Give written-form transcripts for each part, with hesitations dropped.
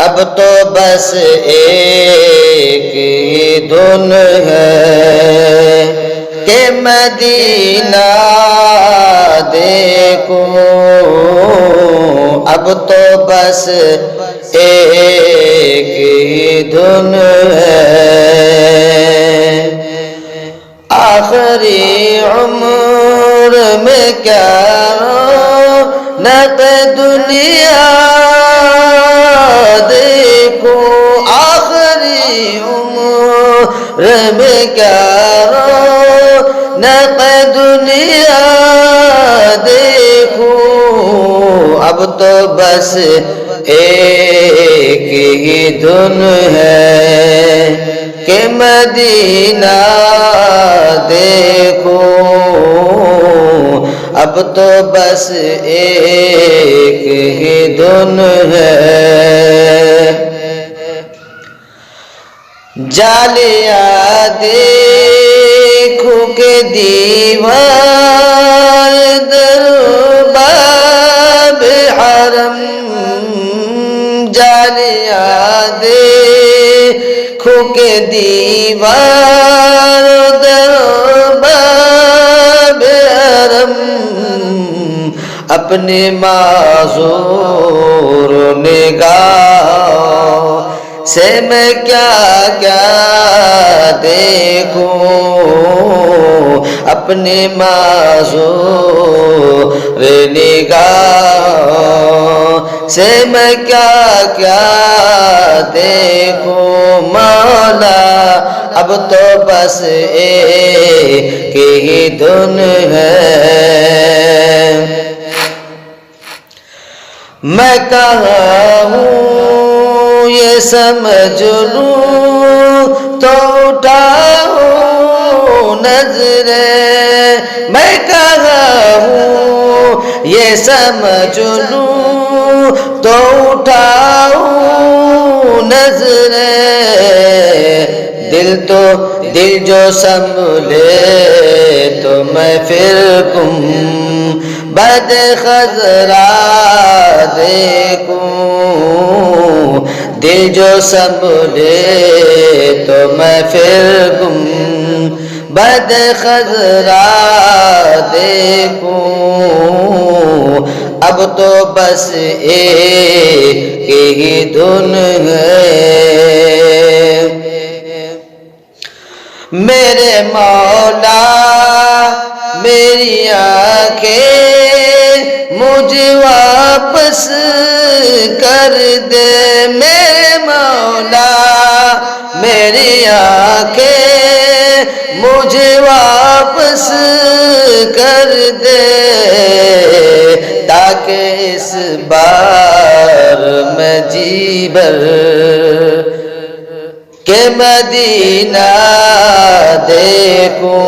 اب تو بس ایک ہی دھن ہے کہ مدینہ دیکھوں، اب تو بس ایک ہی دھن ہے۔ آخری عمر میں کیا رونق دنیا دیکھوں، آخری عمر میں کیا رونق دنیا دیکھوں، اب تو بس ایک ہی دھن ہے کہ مدینہ دیکھوں، اب تو بس ایک ہی دھن ہے۔ جالیاں دیکھوں کہ دیوار در باب حرم، جالیاں دیکھوں کہ دیوار در باب حرم، اپنے معذور نگاہوں سے میں کیا کیا دیکھوں، اپنے معذور نگاہوں سے میں کیا کیا دیکھوں، مولا اب تو بس ایک ہی دھن ہے۔ میں کہاں ہوں یہ سمجھ لوں تو اٹھاؤں نظریں، میں کہاں ہوں یہ سمجھ لوں تو اٹھاؤں نظریں، دل جو سنبھلے تو میں پھر بد خضرا دیکھوں، دل جو سنبھلے تو میں پھر بد خضرا دیکھوں، اب تو بس ایک ہی دھن ہے۔ میرے مولا میری آنکھیں مجھے واپس کر دے، میرے مولا میری آنکھیں مجھے واپس کر دے، تاکہ اس بار میں جی بھر کہ مدینہ دیکھوں،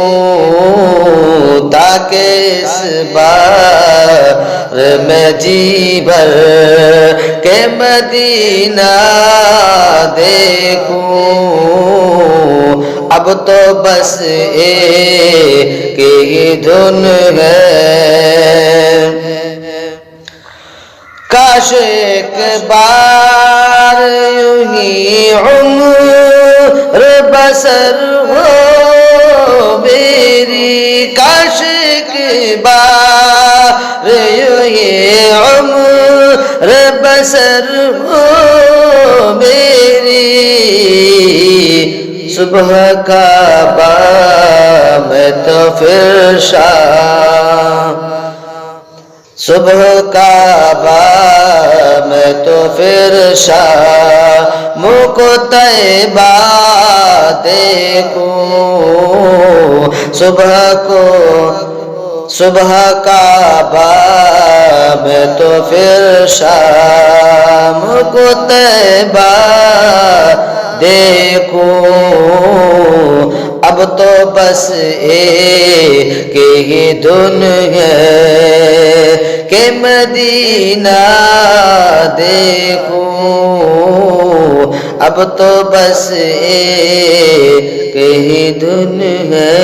تاکہ اس بار میں جی بھر کہ مدینہ دیکھوں، اب تو بس ایک ہی دھن ہے۔ کاش ایک بار یوں ہی عمر بسر ہو میری، کاش ایک بار یوں ہی عمر بسر ہو میری، صبح کا بام تو پھر شام، صبح کا بام تو پھر شام کو طیبہ دیکھوں، صبح کا بام تو پھر شام کو طیبہ دیکھوں، اب تو بس ایک ہی دھن ہے کہ مدینہ دیکھوں، اب تو بس ایک ہی دھن ہے۔